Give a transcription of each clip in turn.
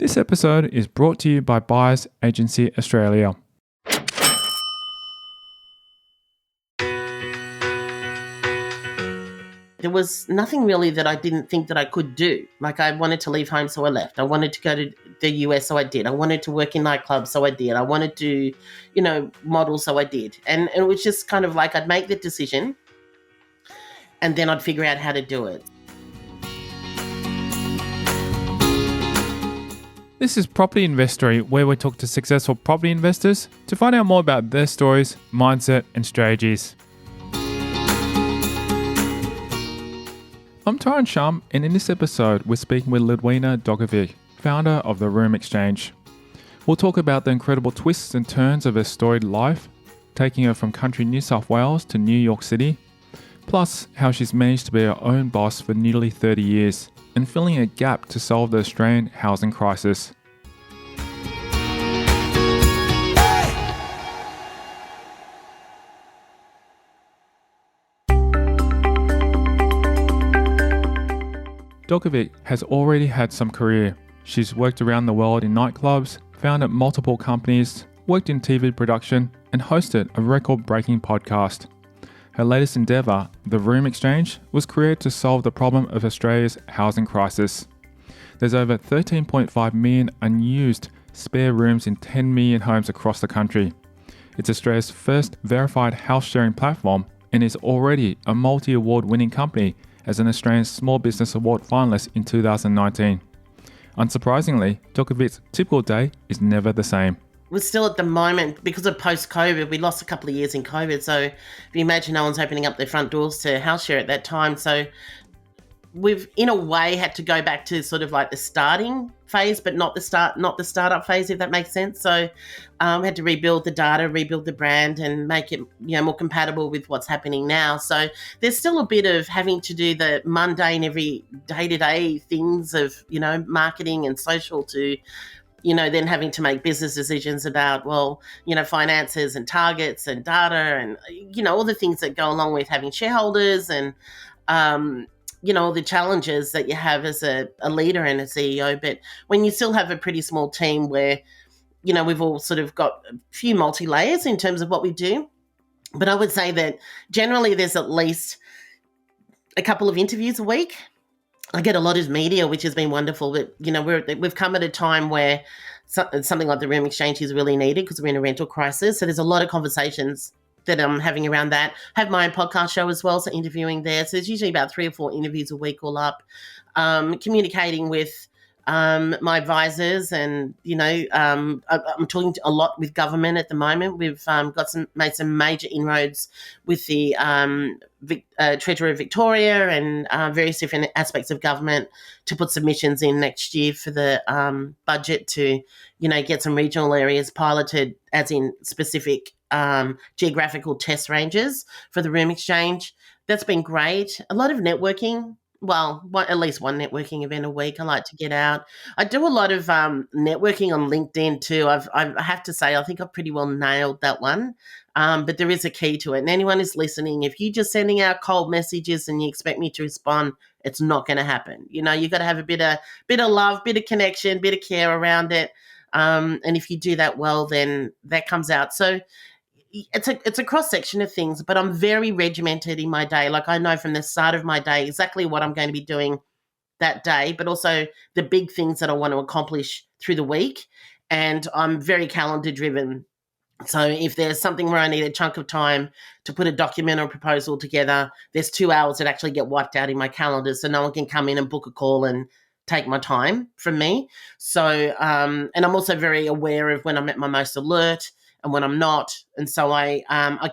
This episode is brought to you by Buyers Agency Australia. There was nothing really that I didn't think that I could do. Like, I wanted to leave home, so I left. I wanted to go to the US, so I did. I wanted to work in nightclubs, so I did. I wanted to, model, so I did. And it was just kind of like I'd make the decision and then I'd figure out how to do it. This is Property Investory, where we talk to successful property investors to find out more about their stories, mindset, and strategies. I'm Tyron Shum, and in this episode, we're speaking with Ludwina Dokovic, founder of The Room Exchange. We'll talk about the incredible twists and turns of her storied life, taking her from country New South Wales to New York City, plus how she's managed to be her own boss for nearly 30 years, and filling a gap to solve the Australian housing crisis. Dokovic has already had some career. She's worked around the world in nightclubs, founded multiple companies, worked in TV production, and hosted a record-breaking podcast. Her latest endeavour, The Room Exchange, was created to solve the problem of Australia's housing crisis. There's over 13.5 million unused spare rooms in 10 million homes across the country. It's Australia's first verified house sharing platform and is already a multi-award winning company as an Australian Small Business Award finalist in 2019. Unsurprisingly, Dokovic's typical day is never the same. We're still at the moment, because of post-COVID, we lost a couple of years in COVID. So if you imagine, no one's opening up their front doors to house share at that time. So we've, in a way, had to go back to sort of like the starting phase, but not the startup phase, if that makes sense. So had to rebuild the data, rebuild the brand, and make it more compatible with what's happening now. So there's still a bit of having to do the mundane, every day-to-day things of marketing and social to then having to make business decisions about, finances and targets and data and, all the things that go along with having shareholders and, all the challenges that you have as a leader and a CEO. But when you still have a pretty small team where, we've all sort of got a few multi-layers in terms of what we do. But I would say that generally there's at least a couple of interviews a week. I get a lot of media, which has been wonderful, but, we've come at a time where something like the Room Exchange is really needed because we're in a rental crisis. So there's a lot of conversations that I'm having around that. I have my own podcast show as well, so interviewing there. So there's usually about 3 or 4 interviews a week all up, communicating with my advisors, and I'm talking a lot with government at the moment. We've made some major inroads with the Treasurer of Victoria and various different aspects of government to put submissions in next year for the budget to get some regional areas piloted, as in specific geographical test ranges for the Room Exchange. That's been great. A lot of networking. Well, at least one networking event a week. I like to get out. I do a lot of networking on LinkedIn too. I have to say, I think I've pretty well nailed that one. But there is a key to it. And anyone who's listening, if you're just sending out cold messages and you expect me to respond, it's not going to happen. You've got to have a bit of love, bit of connection, bit of care around it. And if you do that well, then that comes out. So it's a cross section of things, but I'm very regimented in my day. Like, I know from the start of my day exactly what I'm going to be doing that day, but also the big things that I want to accomplish through the week. And I'm very calendar driven. So if there's something where I need a chunk of time to put a document or proposal together, there's 2 hours that actually get wiped out in my calendar, so no one can come in and book a call and take my time from me. So, and I'm also very aware of when I'm at my most alert and when I'm not. And so I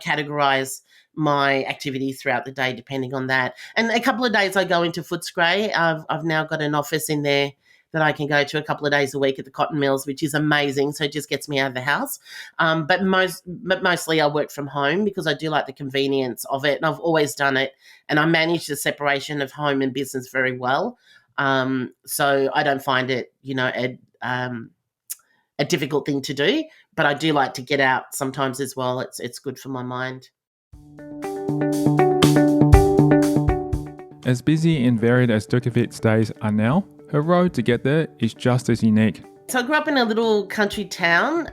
categorize my activities throughout the day depending on that. And a couple of days I go into Footscray. I've now got an office in there that I can go to a couple of days a week at the Cotton Mills, which is amazing. So it just gets me out of the house. But mostly I work from home because I do like the convenience of it, and I've always done it. And I manage the separation of home and business very well. So I don't find it, a difficult thing to do, but I do like to get out sometimes as well. It's good for my mind. As busy and varied as Dokovic's days are now, her road to get there is just as unique. So I grew up in a little country town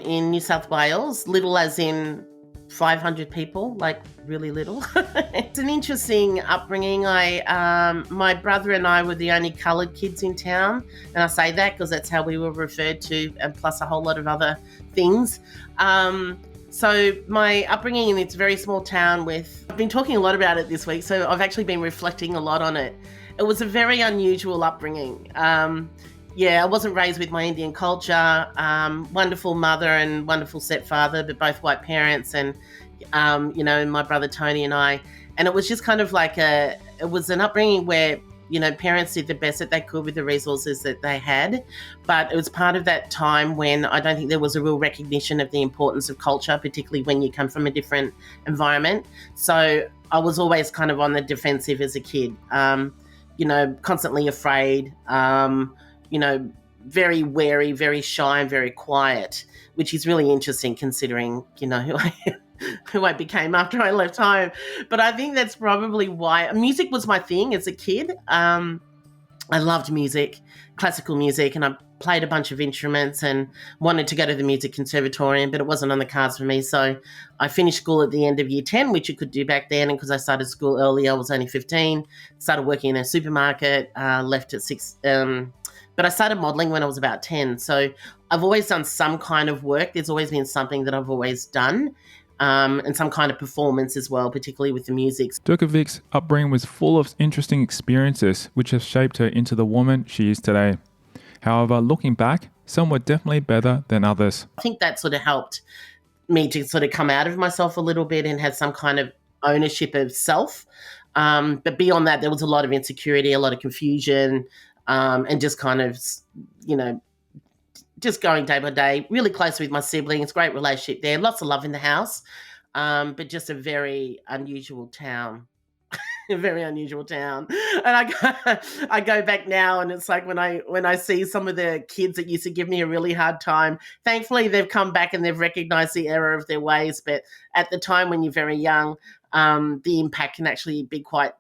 in New South Wales, little as in 500 people, like really little. It's an interesting upbringing. My brother and I were the only coloured kids in town, and I say that because that's how we were referred to, and plus a whole lot of other things. So my upbringing in this very small town I've been talking a lot about it this week, so I've actually been reflecting a lot on it. It was a very unusual upbringing. I wasn't raised with my Indian culture. Wonderful mother and wonderful stepfather, but both white parents, and my brother Tony and I. And it was just kind of like it was an upbringing where parents did the best that they could with the resources that they had, but it was part of that time when I don't think there was a real recognition of the importance of culture, particularly when you come from a different environment. So I was always kind of on the defensive as a kid, constantly afraid. Very wary, very shy, and very quiet, which is really interesting considering, who I became after I left home. But I think that's probably why music was my thing as a kid. I loved music, classical music, and I played a bunch of instruments and wanted to go to the music conservatorium, but it wasn't on the cards for me. So I finished school at the end of year 10, which you could do back then. And because I started school early, I was only 15, started working in a supermarket, left at 6, but I started modelling when I was about 10. So I've always done some kind of work. There's always been something that I've always done, and some kind of performance as well, particularly with the music. Durkovic's upbringing was full of interesting experiences, which have shaped her into the woman she is today. However, looking back, some were definitely better than others. I think that sort of helped me to sort of come out of myself a little bit and have some kind of ownership of self. But beyond that, there was a lot of insecurity, a lot of confusion, and just kind of, just going day by day, really close with my siblings, great relationship there, lots of love in the house, but just a very unusual town. A very unusual town. And I go back now, and it's like when I see some of the kids that used to give me a really hard time, thankfully they've come back and they've recognized the error of their ways. But at the time when you're very young, the impact can actually be quite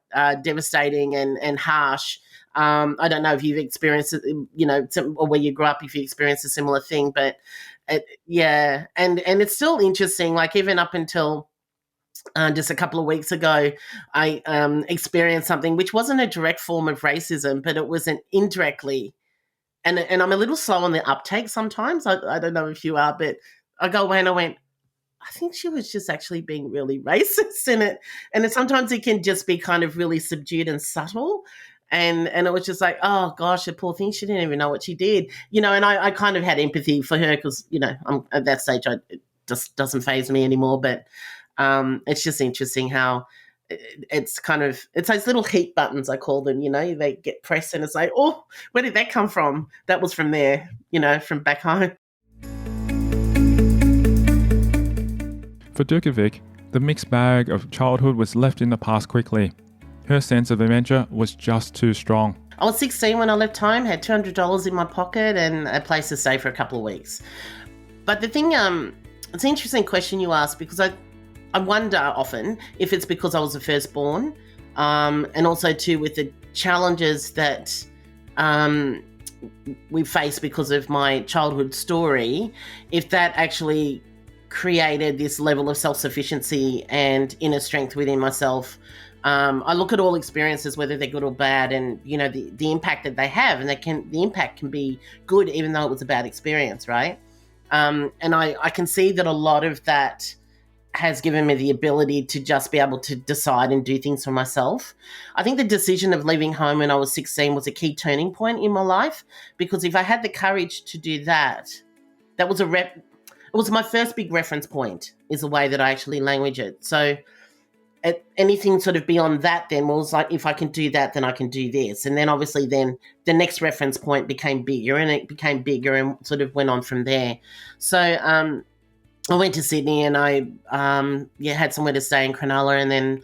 devastating and harsh. I don't know if you've experienced it, or where you grew up, if you experienced a similar thing, but and it's still interesting, like even up until just a couple of weeks ago, I experienced something which wasn't a direct form of racism, but it was an indirectly. And I'm a little slow on the uptake sometimes. I don't know if you are, but I go away and I went, I think she was just actually being really racist in it. And then sometimes it can just be kind of really subdued and subtle. And it was just like, oh gosh, the poor thing, she didn't even know what she did. And I kind of had empathy for her because, I'm at that stage, it just doesn't faze me anymore. But it's just interesting how it's those little heat buttons, I call them, they get pressed and it's like, oh, where did that come from? That was from there, from back home. For Durkovic, the mixed bag of childhood was left in the past quickly. Her sense of adventure was just too strong. I was 16 when I left home, had $200 in my pocket and a place to stay for a couple of weeks. But the thing, it's an interesting question you ask, because I wonder often if it's because I was the firstborn, and also too with the challenges that we face because of my childhood story, if that actually created this level of self-sufficiency and inner strength within myself. I look at all experiences, whether they're good or bad, and the impact that they have, and the impact can be good even though it was a bad experience, right? And I can see that a lot of that has given me the ability to just be able to decide and do things for myself. I think the decision of leaving home when I was 16 was a key turning point in my life, because if I had the courage to do that, that was it was my first big reference point, is the way that I actually language it. So anything sort of beyond that then was like, if I can do that, then I can do this. And then obviously then the next reference point became bigger, and it became bigger and sort of went on from there. So I went to Sydney and I had somewhere to stay in Cronulla, and then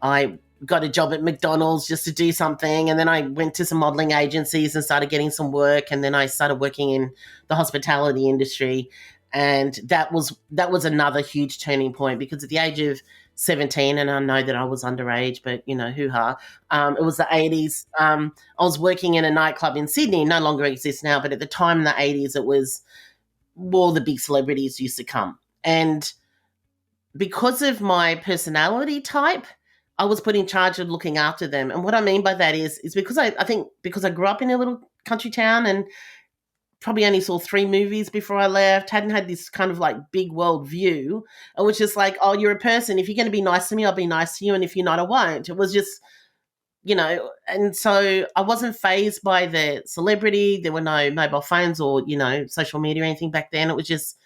I got a job at McDonald's just to do something, and then I went to some modelling agencies and started getting some work, and then I started working in the hospitality industry. And that was another huge turning point, because at the age of 17, and I know that I was underage, but hoo-ha. It was the 80s. I was working in a nightclub in Sydney, no longer exists now, but at the time in the 80s, it was all the big celebrities used to come. And because of my personality type, I was put in charge of looking after them. And what I mean by that is because I think because I grew up in a little country town and probably only saw 3 movies before I left, hadn't had this kind of like big world view. It was just like, oh, you're a person. If you're going to be nice to me, I'll be nice to you. And if you're not, I won't. It was just, and so I wasn't fazed by the celebrity. There were no mobile phones or, social media or anything back then. It was just,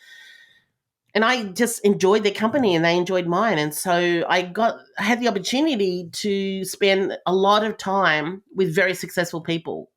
and I just enjoyed their company and they enjoyed mine. And so I had the opportunity to spend a lot of time with very successful people.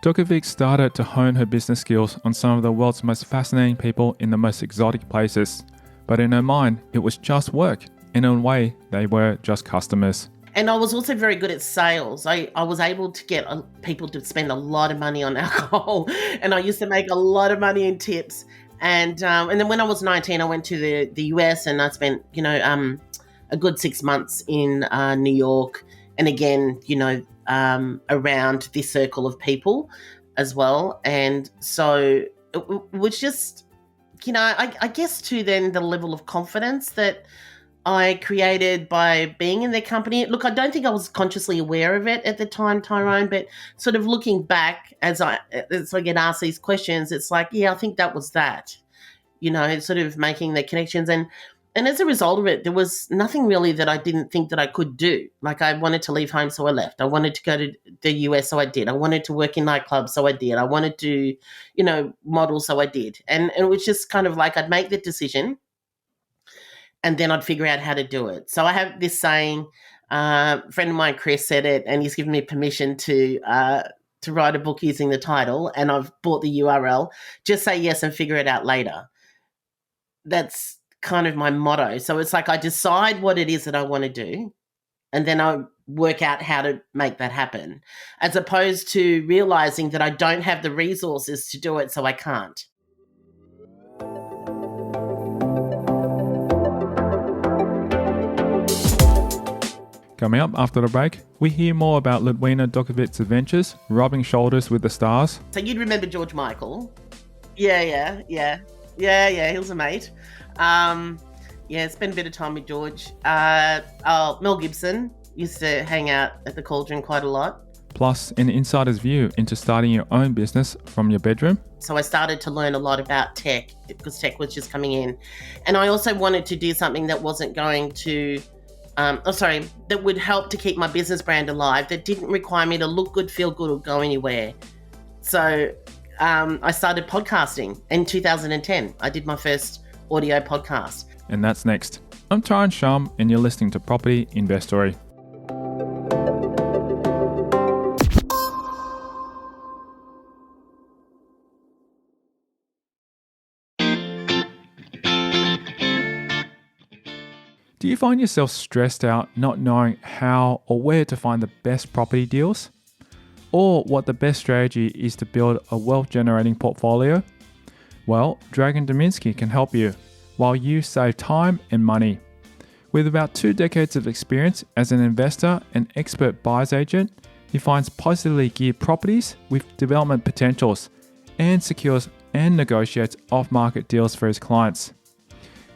Djokovic started to hone her business skills on some of the world's most fascinating people in the most exotic places. But in her mind, it was just work. In a way, they were just customers. And I was also very good at sales. I was able to get people to spend a lot of money on alcohol, and I used to make a lot of money in tips. And then when I was 19, I went to the US, and I spent a good 6 months in New York, and again around this circle of people as well. And so it was just I guess too then the level of confidence that I created by being in their company. Look, I don't think I was consciously aware of it at the time, Tyrone, but sort of looking back as I get asked these questions, it's like, yeah, I think that was that, sort of making the connections. And as a result of it, there was nothing really that I didn't think that I could do. Like I wanted to leave home, so I left. I wanted to go to the US, so I did. I wanted to work in nightclubs, so I did. I wanted to, model, so I did. And it was just kind of like I'd make the decision, and then I'd figure out how to do it. So I have this saying, a friend of mine, Chris, said it, and he's given me permission to write a book using the title, and I've bought the URL. Just say yes and figure it out later. That's kind of my motto. So it's like I decide what it is that I want to do, and then I work out how to make that happen, as opposed to realizing that I don't have the resources to do it, so I can't. Coming up after the break, we hear more about Ludwina Djokovic's adventures, rubbing shoulders with the stars. So you'd remember George Michael. Yeah, he was a mate. Spent a bit of time with George. Mel Gibson used to hang out at the Cauldron quite a lot. Plus, an insider's view into starting your own business from your bedroom. So I started to learn a lot about tech because tech was just coming in. And I also wanted to do something that wasn't going to that would help to keep my business brand alive, that didn't require me to look good, feel good, or go anywhere. So I started podcasting in 2010. I did my first audio podcast. And that's next. I'm Tyrone Shum, and you're listening to Property Investory. Do you find yourself stressed out not knowing how or where to find the best property deals? Or what the best strategy is to build a wealth-generating portfolio? Well, Dragan Dominski can help you, while you save time and money. With about 2 decades of experience as an investor and expert buyer's agent, he finds positively geared properties with development potentials and secures and negotiates off-market deals for his clients.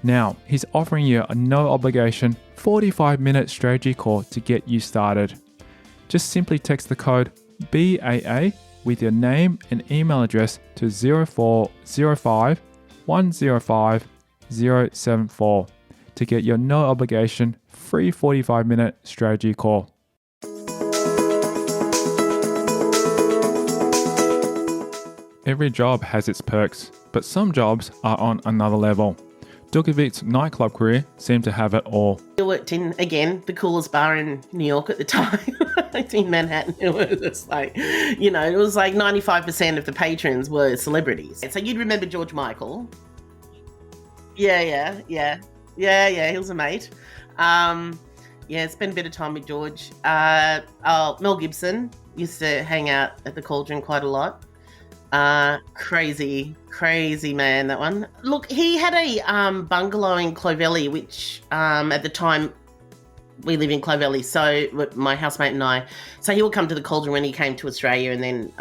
Now, he's offering you a no-obligation 45-minute strategy call to get you started. Just simply text the code BAA with your name and email address to 0405 105 074 to get your no-obligation free 45-minute strategy call. Every job has its perks, but some jobs are on another level. Djokovic's nightclub career seemed to have it all. I worked in, again, the coolest bar in New York at the time. In Manhattan. It was like, it was like 95% of the patrons were celebrities. So you'd remember George Michael. Yeah, he was a mate. Spent a bit of time with George. Mel Gibson used to hang out at the Cauldron quite a lot. Crazy man, that one. Look, he had a bungalow in Clovelly, which at the time we live in Clovelly, so my housemate and I. So he would come to the Cauldron when he came to Australia, and then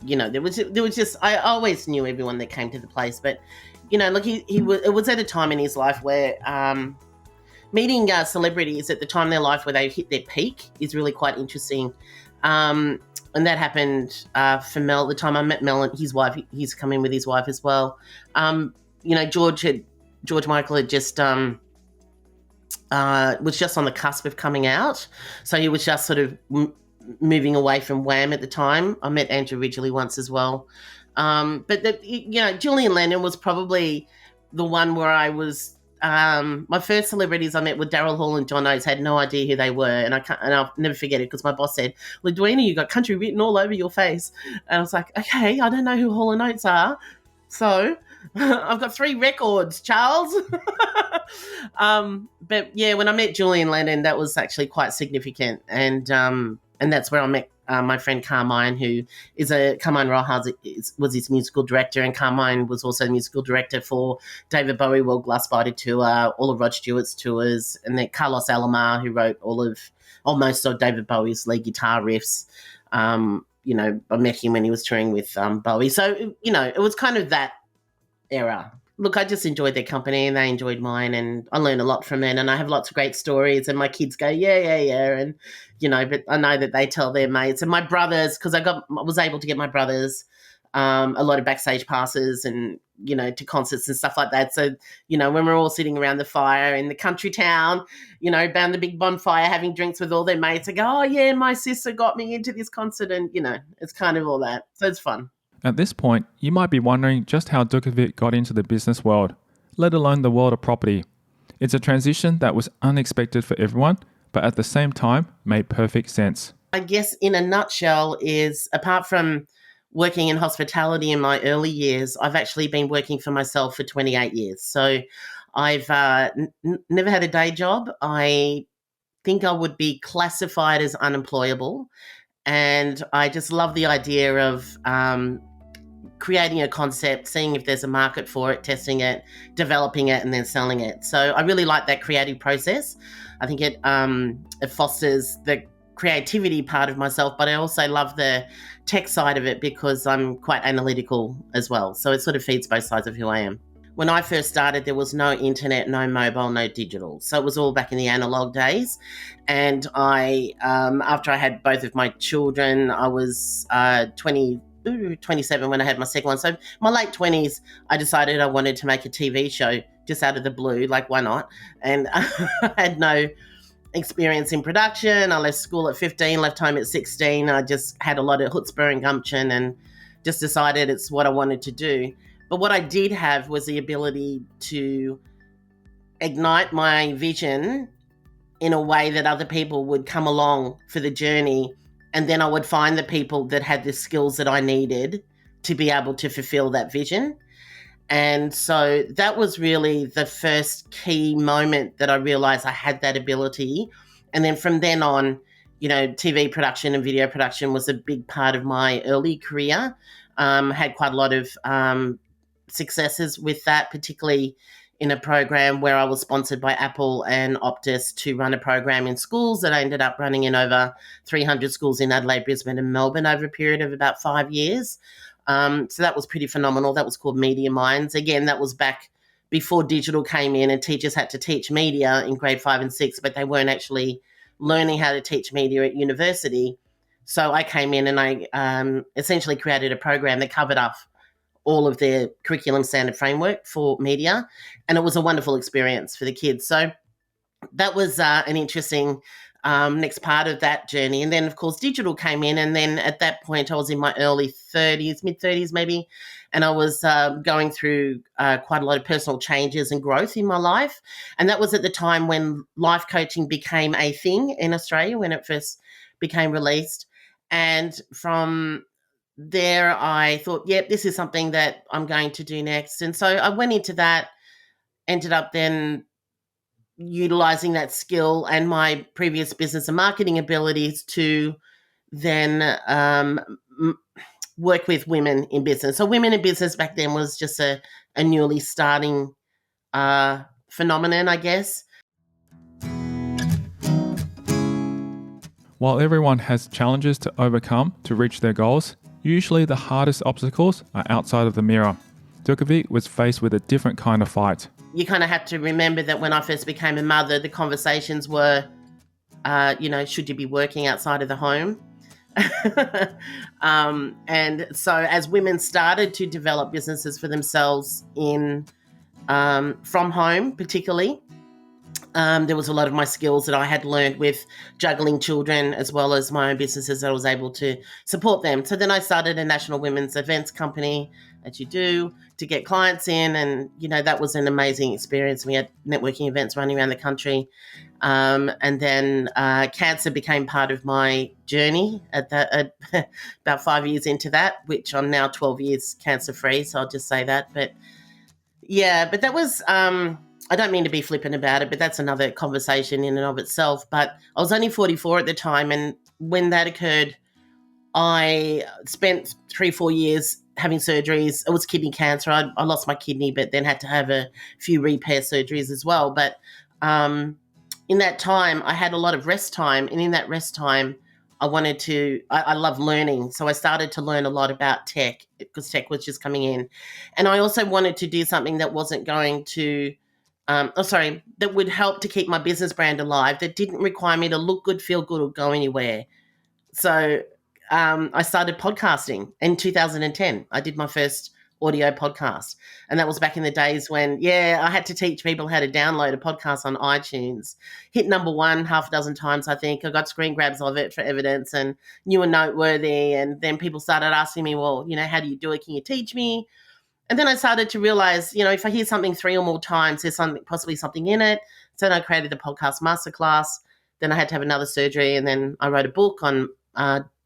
there was just I always knew everyone that came to the place, but look, it was at a time in his life where meeting celebrities at the time in their life where they hit their peak is really quite interesting. And that happened for Mel. The time I met Mel and his wife, he's come in with his wife as well. George Michael had just was just on the cusp of coming out, so he was just sort of moving away from Wham at the time. I met Andrew Ridgeley once as well, but Julian Lennon was probably the one where I was. My first celebrities I met were Daryl Hall and John Oates. Had no idea who they were, and I'll never forget it because my boss said, "Ledwina, you got country written all over your face," and I was like, "Okay, I don't know who Hall and Oates are, so I've got 3 records, Charles." But yeah, when I met Julian Lennon, that was actually quite significant, and that's where I met my friend Carmine, who is Carmine Rojas was his musical director, and Carmine was also the musical director for David Bowie World Glass Spider Tour, all of Rod Stewart's tours, and then Carlos Alomar, who wrote most of David Bowie's lead guitar riffs. I met him when he was touring with Bowie, so it was kind of that era. Look, I just enjoyed their company and they enjoyed mine, and I learned a lot from it, and I have lots of great stories, and my kids go, yeah, and but I know that they tell their mates and my brothers, because I was able to get my brothers a lot of backstage passes and to concerts and stuff like that. So when we're all sitting around the fire in the country town, around the big bonfire having drinks with all their mates, I go, oh yeah, my sister got me into this concert, and it's kind of all that, so it's fun. At this point, you might be wondering just how Dukovic got into the business world, let alone the world of property. It's a transition that was unexpected for everyone, but at the same time made perfect sense. I guess in a nutshell is, apart from working in hospitality in my early years, I've actually been working for myself for 28 years. So I've never had a day job. I think I would be classified as unemployable. And I just love the idea of creating a concept, seeing if there's a market for it, testing it, developing it, and then selling it. So I really like that creative process. I think it fosters the creativity part of myself, but I also love the tech side of it because I'm quite analytical as well. So it sort of feeds both sides of who I am. When I first started, there was no internet, no mobile, no digital. So it was all back in the analog days. And I, after I had both of my children, I was 27 when I had my second one. So my late 20s, I decided I wanted to make a TV show just out of the blue, like why not? And I had no experience in production. I left school at 15, left home at 16. I just had a lot of chutzpah and gumption and just decided it's what I wanted to do. But what I did have was the ability to ignite my vision in a way that other people would come along for the journey, and then I would find the people that had the skills that I needed to be able to fulfill that vision. And so that was really the first key moment that I realized I had that ability. And then from then on, TV production and video production was a big part of my early career. Had quite a lot of successes with that, particularly in a program where I was sponsored by Apple and Optus to run a program in schools that I ended up running in over 300 schools in Adelaide, Brisbane and Melbourne over a period of about 5 years. So that was pretty phenomenal. That was called Media Minds. Again, that was back before digital came in and teachers had to teach media in grade 5 and 6, but they weren't actually learning how to teach media at university. So I came in and I essentially created a program that covered up all of their curriculum standard framework for media, and it was a wonderful experience for the kids. So that was an interesting next part of that journey. And then, of course, digital came in, and then at that point I was in my early 30s, mid-30s maybe, and I was going through quite a lot of personal changes and growth in my life. And that was at the time when life coaching became a thing in Australia, when it first became released. And from there I thought, yep, this is something that I'm going to do next. And so I went into that, ended up then utilizing that skill and my previous business and marketing abilities to then work with women in business. So women in business back then was just a newly starting phenomenon, I guess. While everyone has challenges to overcome to reach their goals, usually the hardest obstacles are outside of the mirror. Djokovic was faced with a different kind of fight. You kind of have to remember that when I first became a mother, the conversations were, should you be working outside of the home? And so as women started to develop businesses for themselves from home, particularly, there was a lot of my skills that I had learned with juggling children as well as my own businesses that I was able to support them. So then I started a national women's events company, as you do, to get clients in. And, that was an amazing experience. We had networking events running around the country. And then cancer became part of my journey at about 5 years into that, which I'm now 12 years cancer-free. So I'll just say that. But that was... I don't mean to be flippant about it, but that's another conversation in and of itself. But I was only 44 at the time. And when that occurred, I spent 3-4 years having surgeries. It was kidney cancer. I lost my kidney, but then had to have a few repair surgeries as well. But in that time, I had a lot of rest time. And in that rest time, I love learning. So I started to learn a lot about tech because tech was just coming in. And I also wanted to do something that wasn't going to that would help to keep my business brand alive, that didn't require me to look good, feel good, or go anywhere. So I started podcasting in 2010. I did my first audio podcast. And that was back in the days when, I had to teach people how to download a podcast on iTunes. Hit number 1 half a dozen times, I think. I got screen grabs of it for evidence and you were noteworthy. And then people started asking me, well, how do you do it? Can you teach me? And then I started to realize, if I hear something 3 or more times, there's possibly something in it. So then I created the podcast masterclass. Then I had to have another surgery. And then I wrote a book on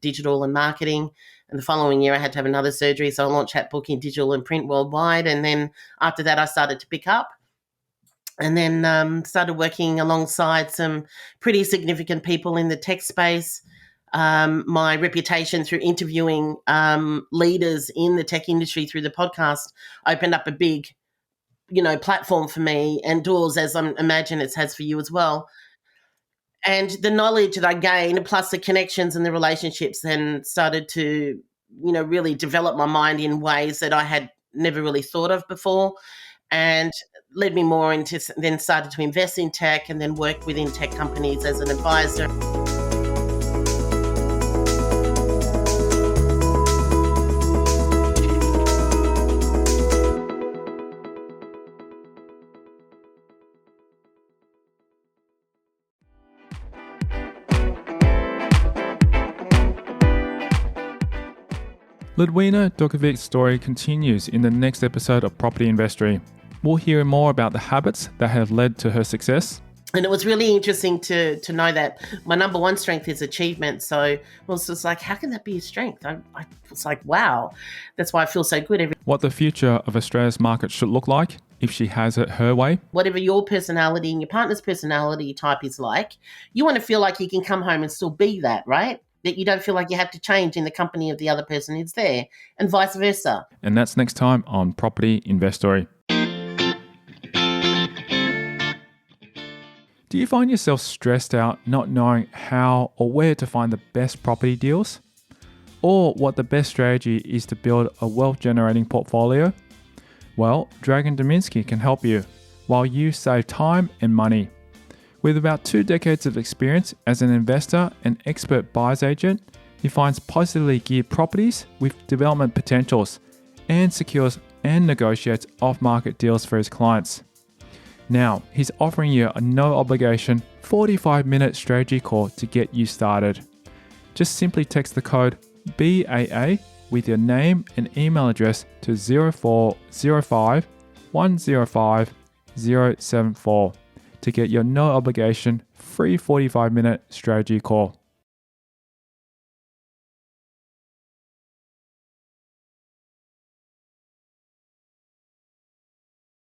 digital and marketing. And the following year I had to have another surgery. So I launched that book in digital and print worldwide. And then after that, I started to pick up and then started working alongside some pretty significant people in the tech space. My reputation through interviewing leaders in the tech industry through the podcast opened up a big, platform for me and doors, as I imagine it has for you as well. And the knowledge that I gained, plus the connections and the relationships, then started to, really develop my mind in ways that I had never really thought of before, and led me more into, then started to invest in tech and then work within tech companies as an advisor. Ludwina Djokovic's story continues in the next episode of Property Investory. We'll hear more about the habits that have led to her success. And it was really interesting to know that my number one strength is achievement. So I was just like, how can that be a strength? I was like, wow, that's why I feel so good. What the future of Australia's market should look like if she has it her way. Whatever your personality and your partner's personality type is like, you want to feel like you can come home and still be that, right? That you don't feel like you have to change in the company of the other person who's there, and vice versa. And that's next time on Property Investory. Do you find yourself stressed out not knowing how or where to find the best property deals? Or what the best strategy is to build a wealth-generating portfolio? Well, Dragan Dominski can help you while you save time and money. With about 2 decades of experience as an investor and expert buyer's agent, he finds positively geared properties with development potentials and secures and negotiates off-market deals for his clients. Now, he's offering you a no-obligation 45-minute strategy call to get you started. Just simply text the code BAA with your name and email address to 0405 105 074 to get your no-obligation free 45-minute strategy call.